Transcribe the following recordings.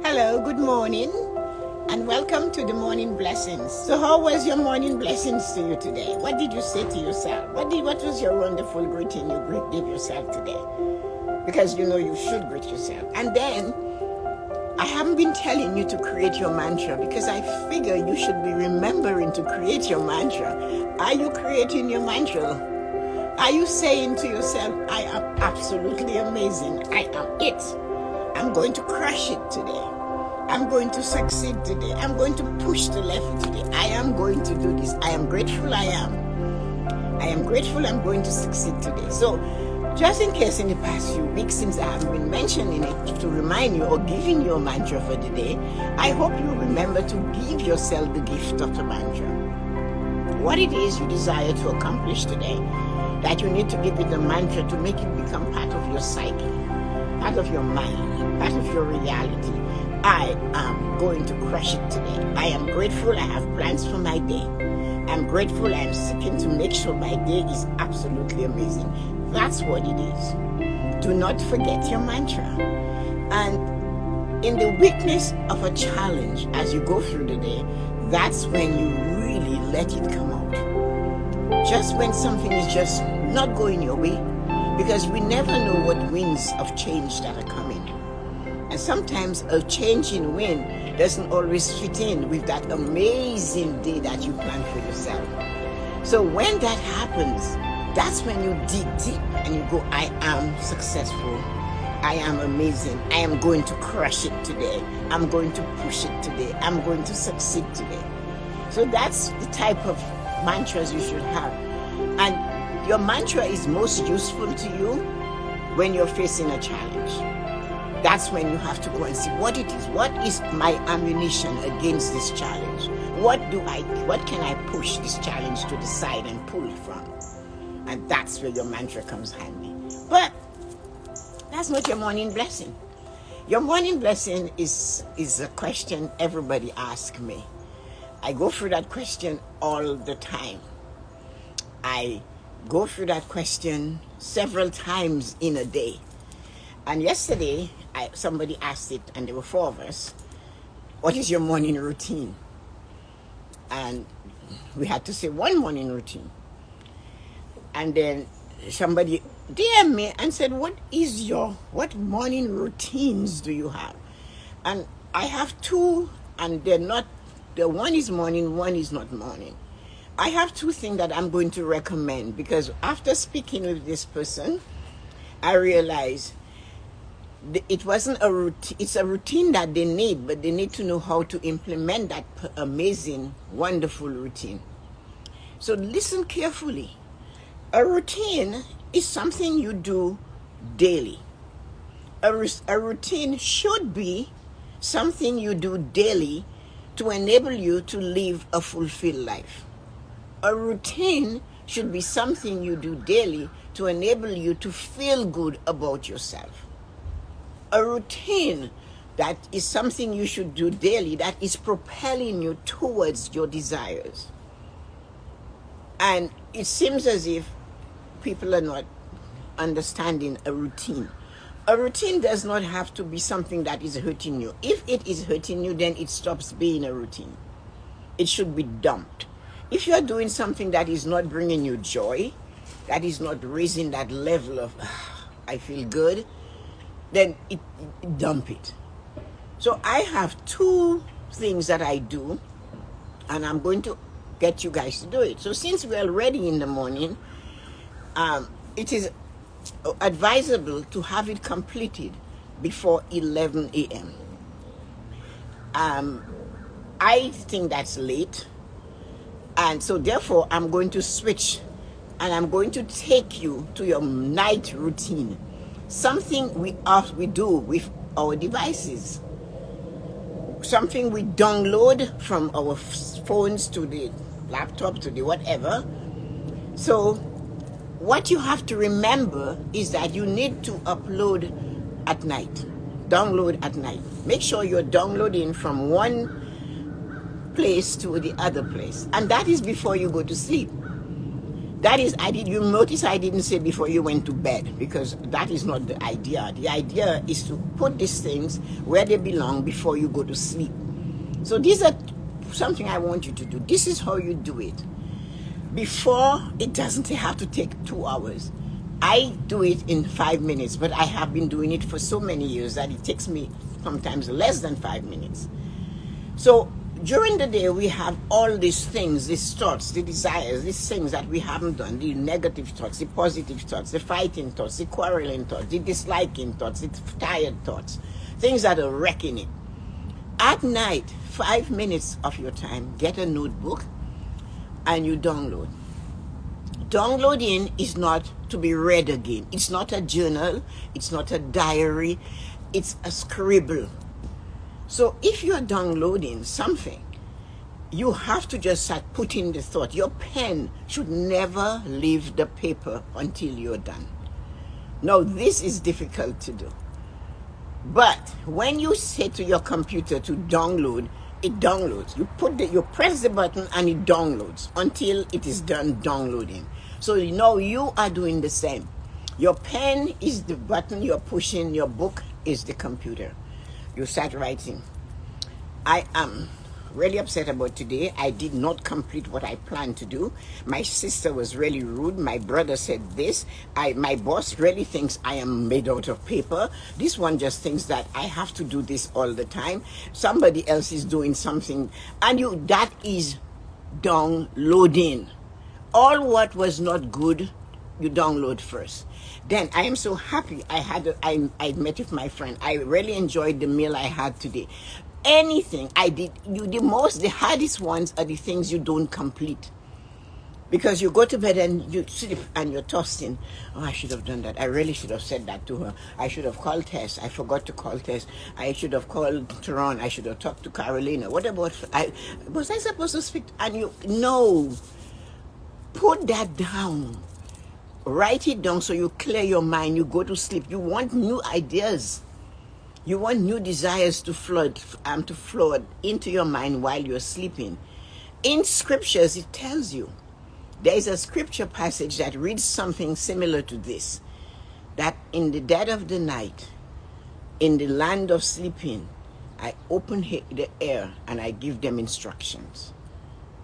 Hello, good morning, and welcome to the morning blessings. So how was your morning blessings to you today? What did you say to yourself? What was your wonderful greeting you gave yourself today? Because you know you should greet yourself. And then, I haven't been telling you to create your mantra because I figure you should be remembering to create your mantra. Are you creating your mantra? Are you saying to yourself, I am absolutely amazing. I am it. I'm going to crush it today. I'm going to succeed today. I'm going to push the level today. I am going to do this. I am grateful I am. I am grateful I'm going to succeed today. So, just in case in the past few weeks since I haven't been mentioning it to remind you or giving you a mantra for the day, I hope you remember to give yourself the gift of the mantra. What it is you desire to accomplish today, that you need to give it a mantra to make it become part of your psyche, part of your mind, part of your reality. I am going to crush it today. I am grateful I have plans for my day. I'm grateful I am seeking to make sure my day is absolutely amazing. That's what it is. Do not forget your mantra. And in the weakness of a challenge as you go through the day, that's when you really let it come out. Just when something is just not going your way, because we never know what winds of change that are coming. And sometimes a change in wind doesn't always fit in with that amazing day that you plan for yourself. So when that happens, that's when you dig deep and you go, I am successful. I am amazing. I am going to crush it today. I'm going to push it today. I'm going to succeed today. So that's the type of mantras you should have. And your mantra is most useful to you when you're facing a challenge. That's when you have to go and see what it is. What is my ammunition against this challenge? What can I push this challenge to the side and pull from? And that's where your mantra comes handy. But that's not your morning blessing. Your morning blessing is a question everybody asks me. I go through that question all the time. I go through that question several times in a day. And yesterday, somebody asked it, and there were four of us, what is your morning routine? And we had to say one morning routine. And then somebody DM'd me and said, what morning routines do you have? And I have two, and the one is morning, one is not morning. I have two things that I'm going to recommend, because after speaking with this person, I realized it wasn't a routine. It's a routine that they need, but they need to know how to implement that amazing, wonderful routine. So listen carefully. A routine is something you do daily. A routine should be something you do daily to enable you to live a fulfilled life. A routine should be something you do daily to enable you to feel good about yourself. A routine that is something you should do daily that is propelling you towards your desires. And it seems as if people are not understanding a routine. A routine does not have to be something that is hurting you. If it is hurting you, then it stops being a routine. It should be dumped. If you are doing something that is not bringing you joy, that is not raising that level of, I feel good, then dump it. So I have two things that I do, and I'm going to get you guys to do it. So since we're already in the morning, it is advisable to have it completed before 11 a.m. I think that's late, and so therefore I'm going to switch, and I'm going to take you to your night routine. Something we do with our devices. Something we download from our phones to the laptop to the whatever. So what you have to remember is that you need to upload at night. Download at night. Make sure you're downloading from one place to the other place. And that is before you go to sleep. That is, you notice I didn't say before you went to bed, because that is not the idea. The idea is to put these things where they belong before you go to sleep. So these are something I want you to do. This is how you do it. Before, it doesn't have to take 2 hours. I do it in 5 minutes, but I have been doing it for so many years that it takes me sometimes less than 5 minutes. So during the day, we have all these things, these thoughts, the desires, these things that we haven't done, the negative thoughts, the positive thoughts, the fighting thoughts, the quarreling thoughts, the disliking thoughts, the tired thoughts, things that are wrecking it. At night, 5 minutes of your time, get a notebook and you download. Downloading is not to be read again. It's not a journal. It's not a diary. It's a scribble. So if you're downloading something, you have to just start putting the thought. Your pen should never leave the paper until you're done. Now, this is difficult to do. But when you say to your computer to download, it downloads. You press the button and it downloads until it is done downloading. So you know you are doing the same. Your pen is the button you're pushing, your book is the computer. You start writing. I am really upset about today. I did not complete what I planned to do. My sister was really rude. My brother said this. My boss really thinks I am made out of paper. This one just thinks that I have to do this all the time. Somebody else is doing something. And that is downloading. All what was not good, you download first. Then I am so happy I met with my friend. I really enjoyed the meal I had today. Anything I did, the hardest ones are the things you don't complete. Because you go to bed and you sleep and you're tossing. Oh, I should have done that. I really should have said that to her. I should have called Tess. I forgot to call Tess. I should have called Teron. I should have talked to Carolina. What about, was I supposed to speak? And no. Put that down. Write it down so you clear your mind. You go to sleep. You want new ideas. You want new desires to flood into your mind while you're sleeping. In scriptures, it tells you. There is a scripture passage that reads something similar to this. That in the dead of the night, in the land of sleeping, I open the air and I give them instructions.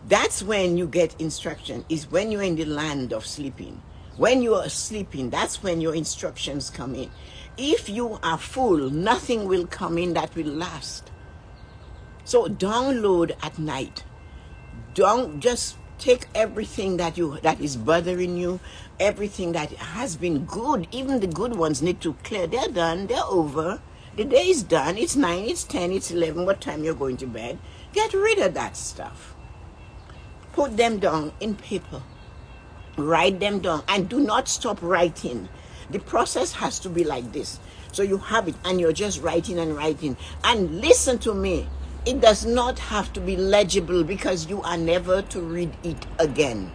That's when you get instruction, is when you're in the land of sleeping. When you are sleeping, that's when your instructions come in. If you are full, nothing will come in that will last. So download at night. Don't just take everything that is bothering you, everything that has been good. Even the good ones need to clear. They're done. They're over. The day is done. It's 9, it's 10, it's 11. What time you're going to bed? Get rid of that stuff. Put them down in paper. Write them down. And do not stop writing. The process has to be like this. So you have it and you're just writing and writing. And listen to me. It does not have to be legible because you are never to read it again.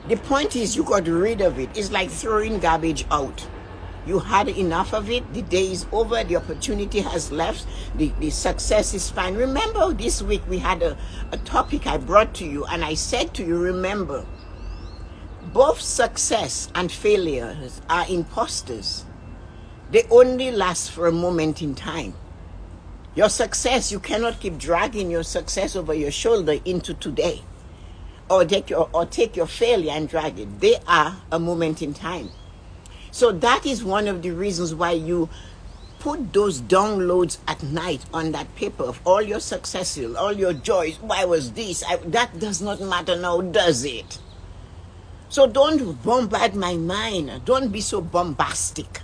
The point is you got rid of it. It's like throwing garbage out. You had enough of it. The day is over. The opportunity has left. The success is fine. Remember this week we had a topic I brought to you and I said to you, remember, both success and failure are imposters. They only last for a moment in time. Your success, you cannot keep dragging your success over your shoulder into today. Or take your failure and drag it. They are a moment in time. So that is one of the reasons why you put those downloads at night on that paper of all your successes, all your joys. Why was this? That does not matter now, does it? So don't bombard my mind. Don't be so bombastic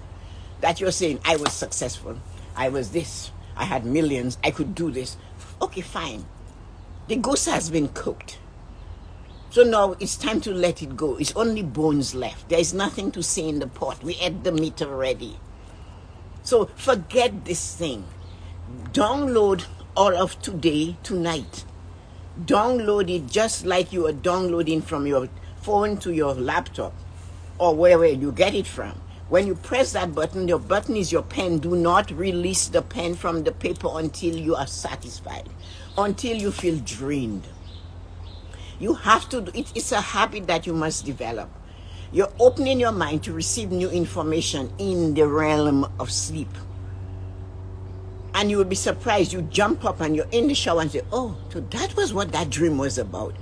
that you're saying, I was successful. I was this. I had millions. I could do this. Okay, fine. The goose has been cooked. So now it's time to let it go. It's only bones left. There is nothing to see in the pot. We ate the meat already. So forget this thing. Download all of today, tonight. Download it just like you are downloading from your phone to your laptop or wherever you get it from. When you press that button, your button is your pen. Do not release the pen from the paper until you are satisfied, until you feel drained. You have to do it. It's a habit that you must develop. You're opening your mind to receive new information in the realm of sleep. And you will be surprised. You jump up and you're in the shower and say, oh, so that was what that dream was about.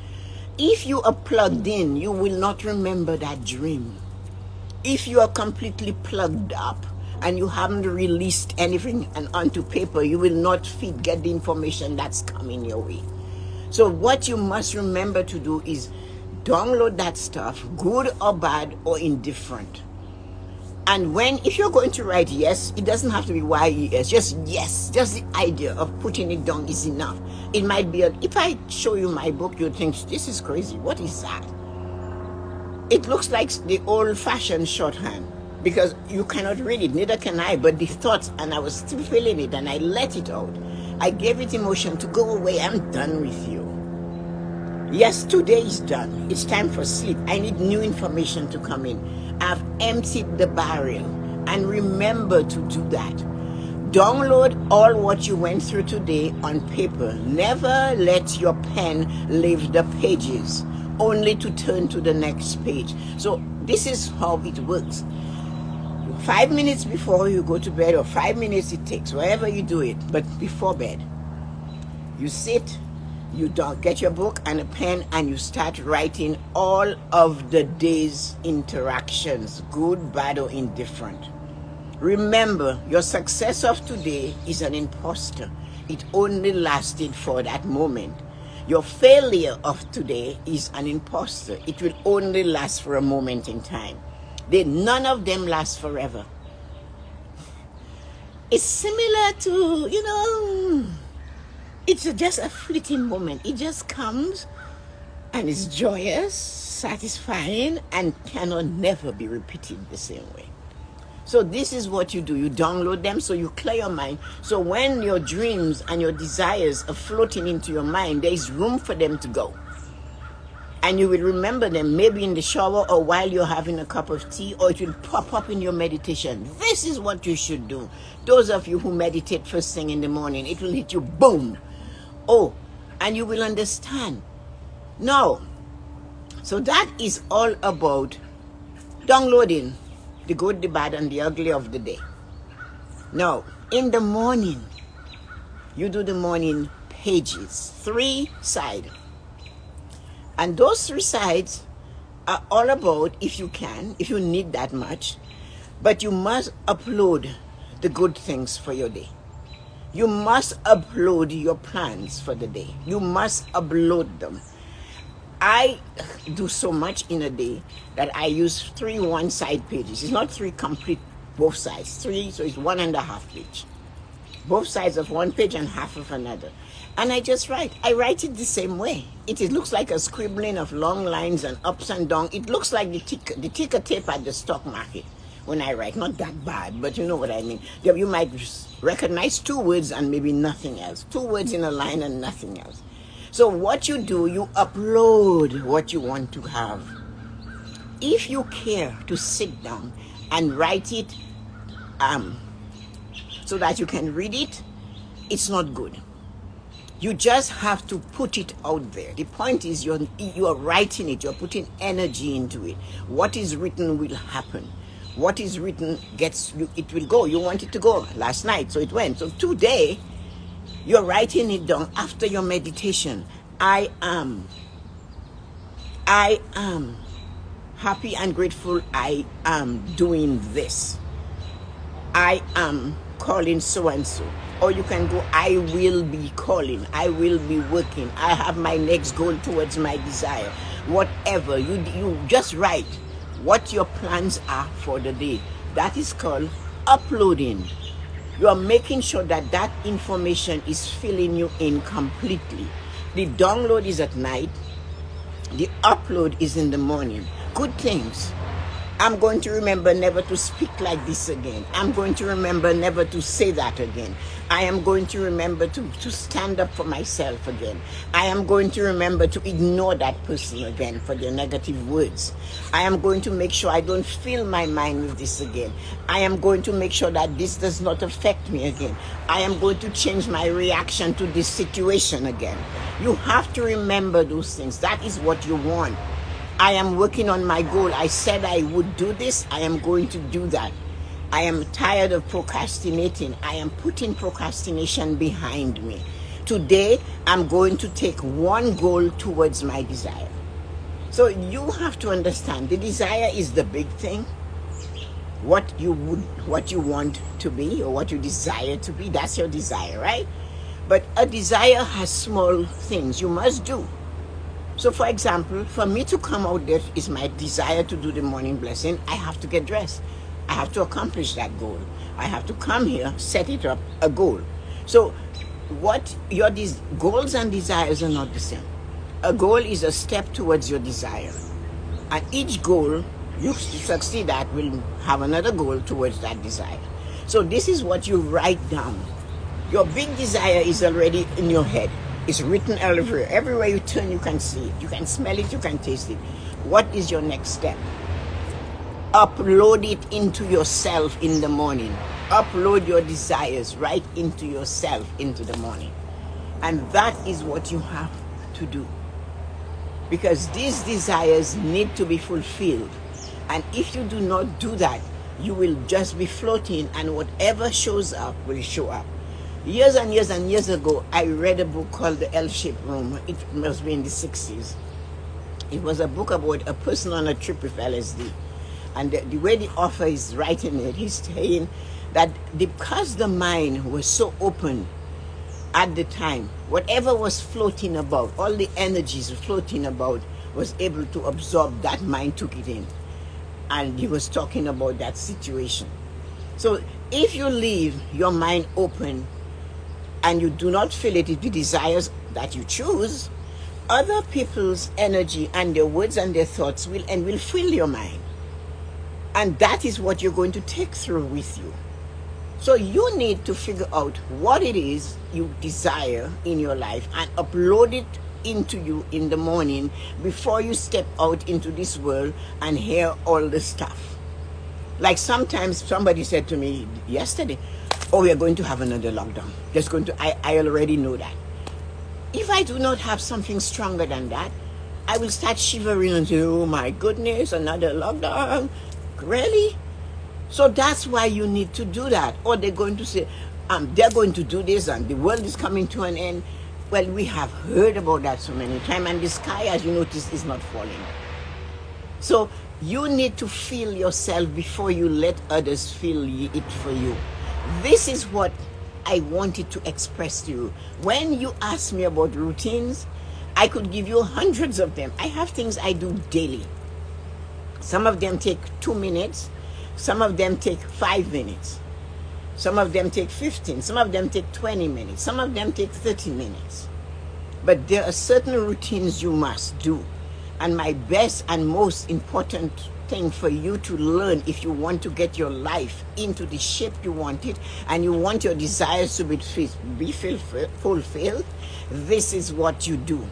If you are plugged in, you will not remember that dream. If you are completely plugged up and you haven't released anything and onto paper, you will not get the information that's coming your way. So what you must remember to do is download that stuff, good or bad or indifferent. And if you're going to write yes, it doesn't have to be Y-E-S, just yes. Just the idea of putting it down is enough. It might be, if I show you my book, you'd think, this is crazy. What is that? It looks like the old-fashioned shorthand because you cannot read it, neither can I, but the thoughts, and I was still feeling it, and I let it out. I gave it emotion to go away. I'm done with you. Yes, today is done. It's time for sleep. I need new information to come in. I've emptied the barrel, and remember to do that. Download all what you went through today on paper. Never let your pen leave the pages, only to turn to the next page. So this is how it works. 5 minutes before you go to bed, or 5 minutes it takes, wherever you do it, but before bed, you sit, you get your book and a pen, and you start writing all of the day's interactions, good, bad, or indifferent. Remember, your success of today is an imposter. It only lasted for that moment. Your failure of today is an imposter. It will only last for a moment in time. None of them last forever. It's similar to, it's just a fleeting moment. It just comes and it's joyous, satisfying, and cannot never be repeated the same way. So this is what you do. You download them so you clear your mind. So when your dreams and your desires are floating into your mind, there is room for them to go. And you will remember them maybe in the shower or while you're having a cup of tea, or it will pop up in your meditation. This is what you should do. Those of you who meditate first thing in the morning, it will hit you, boom. Oh, and you will understand. No. So that is all about downloading the good, the bad, and the ugly of the day. Now, in the morning, you do the morning pages, 3 sides. And those 3 sides are all about, if you need that much, but you must upload the good things for your day. You must upload your plans for the day. You must upload them. I do so much in a day that I use 3 one-side pages. It's not 3 complete, both sides. 3, so it's 1.5 page. Both sides of one page and half of another. And I just write. I write it the same way. It looks like a scribbling of long lines and ups and downs. It looks like the ticker tape at the stock market when I write. Not that bad, but you know what I mean. You might recognize 2 words and maybe nothing else. 2 words in a line and nothing else. So what you do, you upload what you want to have. If you care to sit down and write it so that you can read it, it's not good. You just have to put it out there. The point is you are writing it. You're putting energy into it. What is written will happen. What is written it will go. You want it to go last night, so it went. So today, you're writing it down after your meditation. I am happy and grateful. I am doing this. I am calling so-and-so. Or you can go, I will be calling. I will be working. I have my next goal towards my desire. Whatever. You just write what your plans are for the day. That is called uploading. You are making sure that that information is filling you in completely. The download is at night. The upload is in the morning. Good things. I'm going to remember never to speak like this again. I'm going to remember never to say that again. I am going to remember to stand up for myself again. I am going to remember to ignore that person again for their negative words. I am going to make sure I don't fill my mind with this again. I am going to make sure that this does not affect me again. I am going to change my reaction to this situation again. You have to remember those things. That is what you want. I am working on my goal. I said I would do this. I am going to do that. I am tired of procrastinating. I am putting procrastination behind me. Today, I'm going to take one goal towards my desire. So you have to understand, the desire is the big thing. What you want to be, or what you desire to be, that's your desire, right? But a desire has small things you must do. So for example, for me to come out there is my desire to do the morning blessing. I have to get dressed. I have to accomplish that goal. I have to come here, set it up, a goal. So what your goals and desires are not the same. A goal is a step towards your desire. And each goal you succeed at will have another goal towards that desire. So this is what you write down. Your big desire is already in your head. It's written everywhere. Everywhere you turn, you can see it. You can smell it, you can taste it. What is your next step? Upload it into yourself in the morning. Upload your desires right into yourself into the morning. And that is what you have to do. Because these desires need to be fulfilled. And if you do not do that, you will just be floating, and whatever shows up will show up. Years and years and years ago, I read a book called The L-Shaped Room. It must be in the 60s. It was a book about a person on a trip with LSD. And the way the author is writing it, he's saying that because the mind was so open at the time, whatever was floating about, all the energies floating about, was able to absorb that mind, took it in. And he was talking about that situation. So if you leave your mind open and you do not fill it with the desires that you choose, other people's energy and their words and their thoughts will fill your mind. And that is what you're going to take through with you. So you need to figure out what it is you desire in your life and upload it into you in the morning before you step out into this world and hear all the stuff. Like sometimes somebody said to me yesterday, oh, we are going to have another lockdown. I already know that. If I do not have something stronger than that, I will start shivering and say, oh my goodness, another lockdown. Really? So that's why you need to do that. Or they're going to say, they're going to do this and the world is coming to an end. Well, we have heard about that so many times, and the sky, as you notice, is not falling. So you need to feel yourself before you let others feel it for you. This is what I wanted to express to you. When you ask me about routines, I could give you hundreds of them. I have things I do daily. Some of them take 2 minutes. Some of them take 5 minutes. Some of them take 15. Some of them take 20 minutes. Some of them take 30 minutes. But there are certain routines you must do. And my best and most important thing for you to learn, if you want to get your life into the shape you want it, and you want your desires to be fulfilled, this is what you do.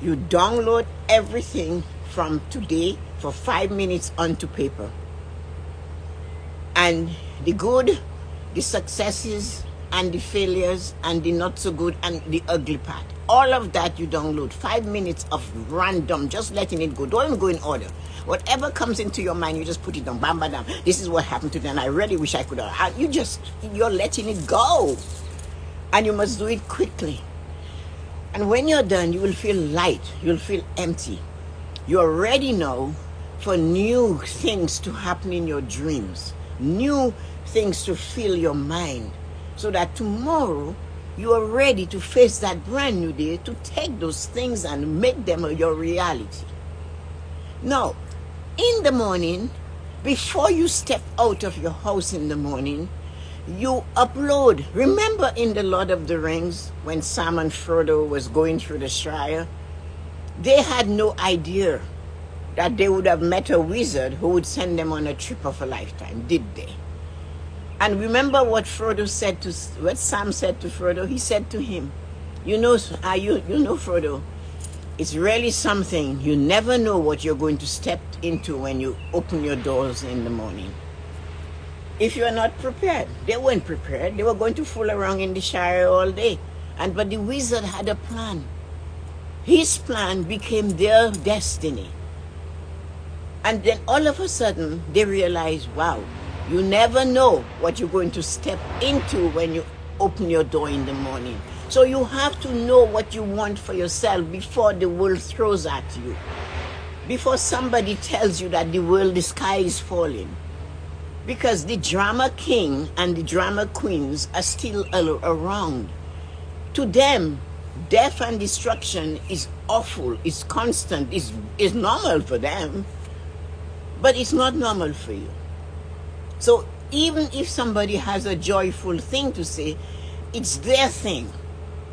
You download everything from today for 5 minutes onto paper. And the good, the successes, and the failures, and the not so good, and the ugly part. All of that you download. 5 minutes of random, just letting it go. Don't even go in order. Whatever comes into your mind, you just put it down. Bam, bam, bam. This is what happened today, and I really wish I could have. You're letting it go. And you must do it quickly. And when you're done, you will feel light. You'll feel empty. You're ready now for new things to happen in your dreams. New things to fill your mind. So that tomorrow, you are ready to face that brand new day, to take those things and make them your reality. Now, in the morning, before you step out of your house in the morning, you upload. Remember in The Lord of the Rings, when Sam and Frodo was going through the Shire, they had no idea that they would have met a wizard who would send them on a trip of a lifetime, did they? And remember what what Sam said to Frodo? He said to him, you know, Frodo, it's really something. You never know what you're going to step into when you open your doors in the morning. If you are not prepared, they weren't prepared. They were going to fool around in the Shire all day. But the wizard had a plan. His plan became their destiny. And then all of a sudden, they realized, wow, you never know what you're going to step into when you open your door in the morning. So you have to know what you want for yourself before the world throws at you. Before somebody tells you that the sky is falling. Because the drama king and the drama queens are still around. To them, death and destruction is awful, it's constant, it's normal for them. But it's not normal for you. So even if somebody has a joyful thing to say, it's their thing.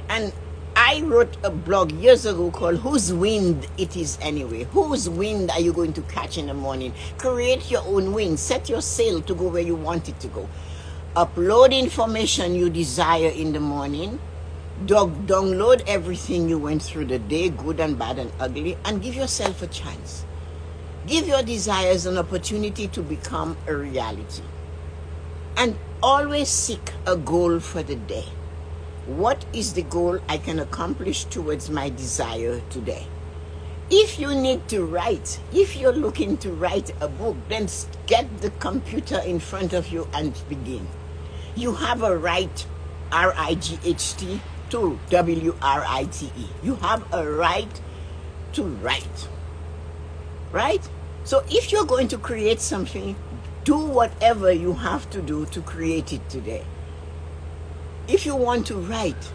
And I wrote a blog years ago called Whose Wind It Is Anyway? Whose wind are you going to catch in the morning? Create your own wind. Set your sail to go where you want it to go. Upload information you desire in the morning. Download everything you went through the day, good and bad and ugly, and give yourself a chance. Give your desires an opportunity to become a reality. And always seek a goal for the day. What is the goal I can accomplish towards my desire today? If you need to write, if you're looking to write a book, then get the computer in front of you and begin. You have a right, R-I-G-H-T, to W-R-I-T-E. You have a right to write. Right? So if you're going to create something, do whatever you have to do to create it today. If you want to write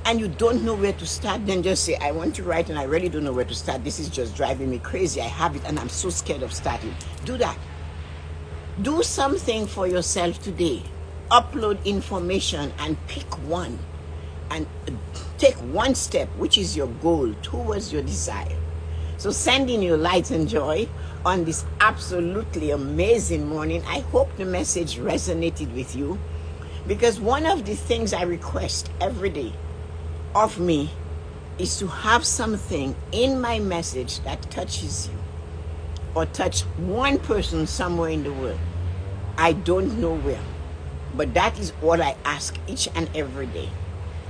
and you don't know where to start, then just say, I want to write and I really don't know where to start. This is just driving me crazy. I have it and I'm so scared of starting. Do that. Do something for yourself today. Upload information and pick one. And take one step, which is your goal, towards your desire. So sending you light and joy on this absolutely amazing morning. I hope the message resonated with you, because one of the things I request every day of me is to have something in my message that touches you or touch one person somewhere in the world. I don't know where, but that is what I ask each and every day.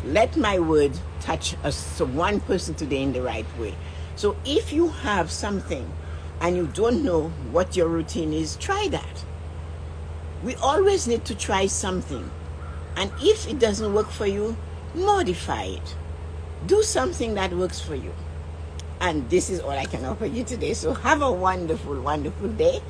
Let my word touch one person today in the right way. So if you have something and you don't know what your routine is, try that. We always need to try something. And if it doesn't work for you, modify it. Do something that works for you. And this is all I can offer you today. So have a wonderful, wonderful day.